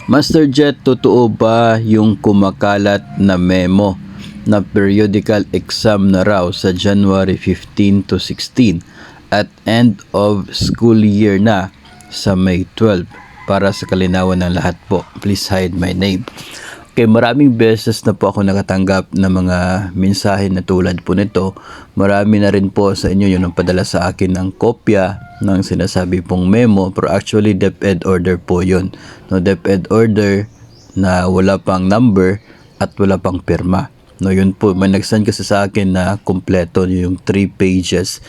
Master Jet, totoo ba yung kumakalat na memo na periodical exam na raw sa January 15 to 16 at end of school year na sa May 12? Para sa kalinawan ng lahat po, please hide my name. Okay, maraming beses na po ako nakatanggap ng mga mensahe na tulad po nito. Marami na rin po sa inyo yung padala sa akin ng kopya ng sinasabi pong memo, pero actually DepEd order po yun. No, DepEd order na wala pang number at wala pang pirma. No, yun po, may nag-send kasi sa akin na kumpleto yung 3 pages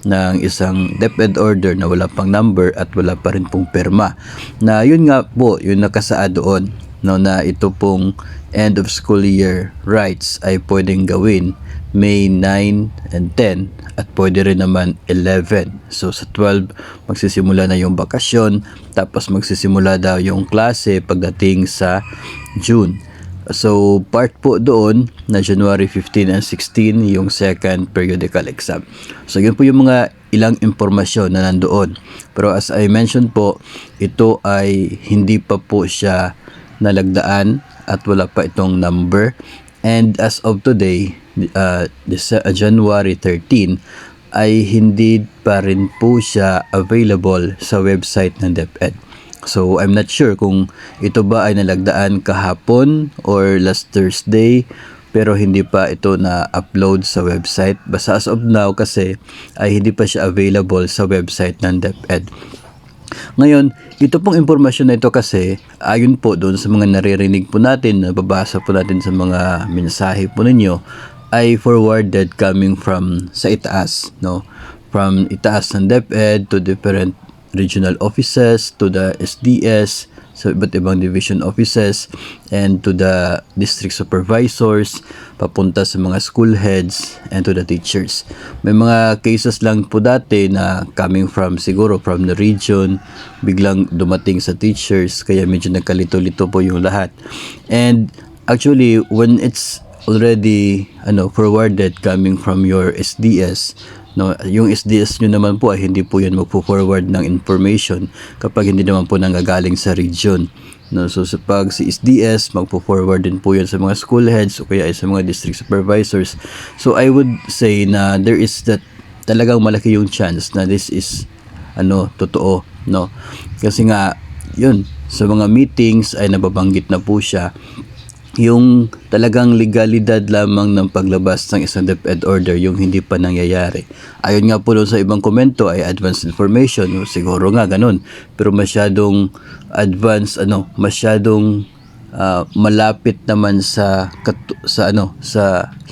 ng isang DepEd order na wala pang number at wala pa rin pong pirma. Na yun nga po, yun nakasaad doon, no, na ito pong end of school year rights ay pwedeng gawin May 9 and 10 at pwede rin naman 11. So sa 12 magsisimula na yung bakasyon, tapos magsisimula daw yung klase pagdating sa June. So part po doon na January 15 and 16 yung second periodical exam. So yun po yung mga ilang impormasyon na nandoon. Pero as I mentioned po, ito ay hindi pa po siya nalagdaan at wala pa itong number. And as of today, January 13, ay hindi pa rin po siya available sa website ng DepEd. So I'm not sure kung ito ba ay nalagdaan kahapon or last Thursday, pero hindi pa ito na-upload sa website. Basta as of now kasi ay hindi pa siya available sa website ng DepEd. Ngayon, ito pong impormasyon na ito kasi ayon po doon sa mga naririnig po natin, nababasa po natin sa mga mensahe po ninyo, ay forwarded coming from sa itaas, no? From itaas ng DepEd to different regional offices, to the SDS, so iba't ibang division offices, and to the district supervisors, papunta sa mga school heads, and to the teachers. May mga cases lang po dati na coming from siguro from the region, biglang dumating sa teachers, kaya medyo nagkalito-lito po yung lahat. And actually, when it's already forwarded coming from your SDS, no, yung SDS nyo naman po ay hindi po yan magpo-forward ng information kapag hindi naman po nanggagaling sa region. No, so pag si SDS, magpo-forward din po yan sa mga school heads o kaya ay sa mga district supervisors. So I would say na there is that talagang malaki yung chance na this is totoo, no? Kasi nga yun, sa mga meetings ay nababanggit na po siya yung talagang legalidad lamang ng paglabas ng isang DepEd order, yung hindi pa nangyayari. Ayon nga po doon sa ibang komento ay advanced information, siguro nga ganun, pero masyadong advanced, masyadong malapit naman sa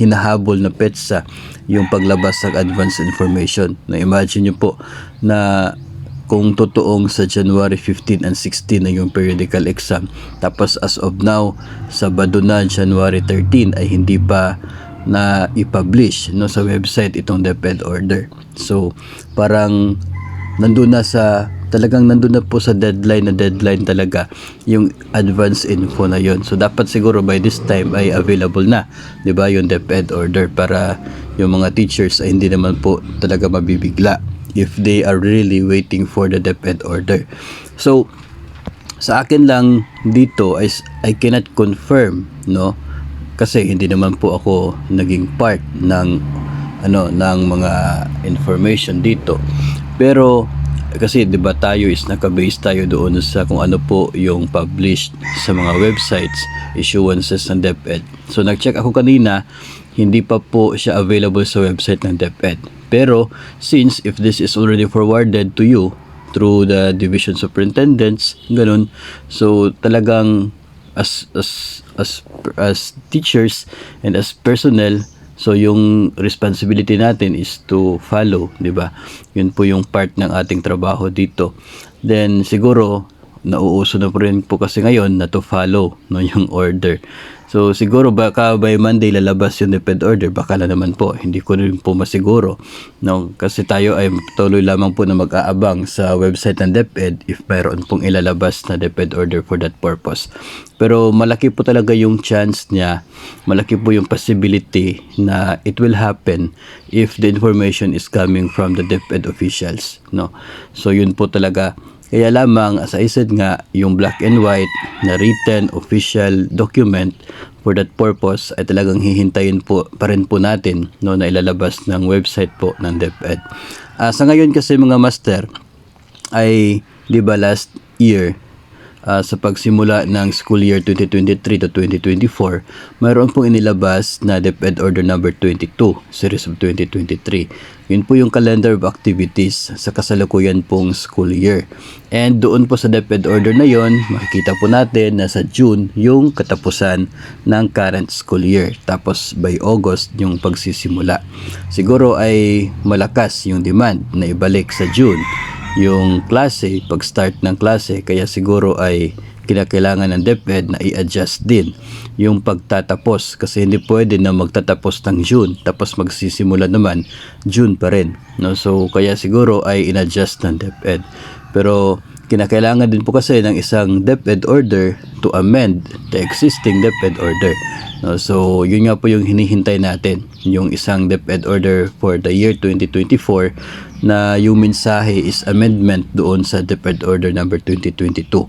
hinahabol na petsa yung paglabas ng advanced information. Na imagine nyo po na kung totoong sa January 15 and 16 na yung periodical exam, tapos as of now, Sabado na January 13 ay hindi pa na i-publish sa website itong DepEd order. So parang nandun na po sa deadline talaga yung advance info na yon. So dapat siguro by this time ay available na, 'di ba, yung DepEd order para yung mga teachers ay hindi naman po talaga mabibigla if they are really waiting for the DepEd order. So sa akin lang dito is I cannot confirm, no, kasi hindi naman po ako naging part ng mga information dito. Pero kasi 'di ba tayo is naka-base tayo doon sa kung ano po yung published sa mga websites, issuances ng DepEd. So nag-check ako kanina, hindi pa po siya available sa website ng DepEd. Pero since if this is already forwarded to you through the division superintendents, ganun, so talagang as teachers and as personnel, so yung responsibility natin is to follow, 'di ba? Yun po yung part ng ating trabaho dito. Then siguro nauuso na po rin po kasi ngayon na to follow yung order. So siguro baka by Monday lalabas yung DepEd order, baka na naman po, hindi ko rin po masiguro, no, kasi tayo ay tuloy lamang po na mag-aabang sa website ng DepEd if mayroon pong ilalabas na DepEd order for that purpose. Pero malaki po talaga yung chance niya, malaki po yung possibility na it will happen if the information is coming from the DepEd officials, no. So yun po talaga Kaya lamang, as I said nga, yung black and white na written official document for that purpose ay talagang hihintayin po pa rin po natin no, na ilalabas ng website po ng DepEd. Sa ngayon kasi mga master ay di ba last year sa pagsimula ng school year 2023 to 2024, mayroon pong inilabas na DepEd Order number 22, Series of 2023. Yun po yung calendar of activities sa kasalukuyan pong school year. And doon po sa DepEd Order na yon, makikita po natin na sa June yung katapusan ng current school year. Tapos by August yung pagsisimula. Siguro ay malakas yung demand na ibalik sa June yung klase, pag-start ng klase, kaya siguro ay kinakailangan ng DepEd na i-adjust din yung pagtatapos kasi hindi pwede na magtatapos ng June tapos magsisimula naman June pa rin, no? So kaya siguro ay in-adjust ng DepEd, pero kinakailangan din po kasi ng isang DepEd order to amend the existing DepEd order, no? So yun nga po yung hinihintay natin, yung isang DepEd order for the year 2024 na yung mensahe is amendment doon sa DepEd order number 2022,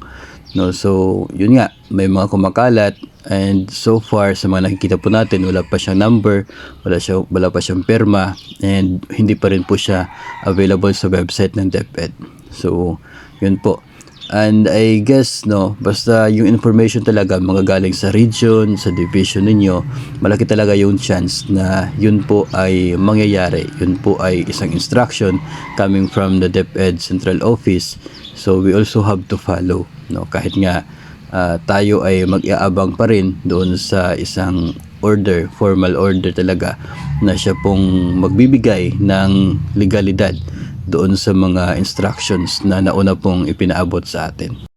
no? So yun nga, may mga kumakalat, and so far sa mga nakikita po natin, wala pa siyang number, wala pa siyang perma, and hindi pa rin po siya available sa website ng DepEd. So yun po. And I guess, no, basta yung information talaga magagaling sa region, sa division ninyo, malaki talaga yung chance na yun po ay mangyayari. Yun po ay isang instruction coming from the DepEd Central Office. So we also have to follow, no, kahit nga tayo ay mag-iabang pa rin doon sa isang order, formal order talaga, na siya pong magbibigay ng legalidad doon sa mga instructions na nauna pong ipinaabot sa atin.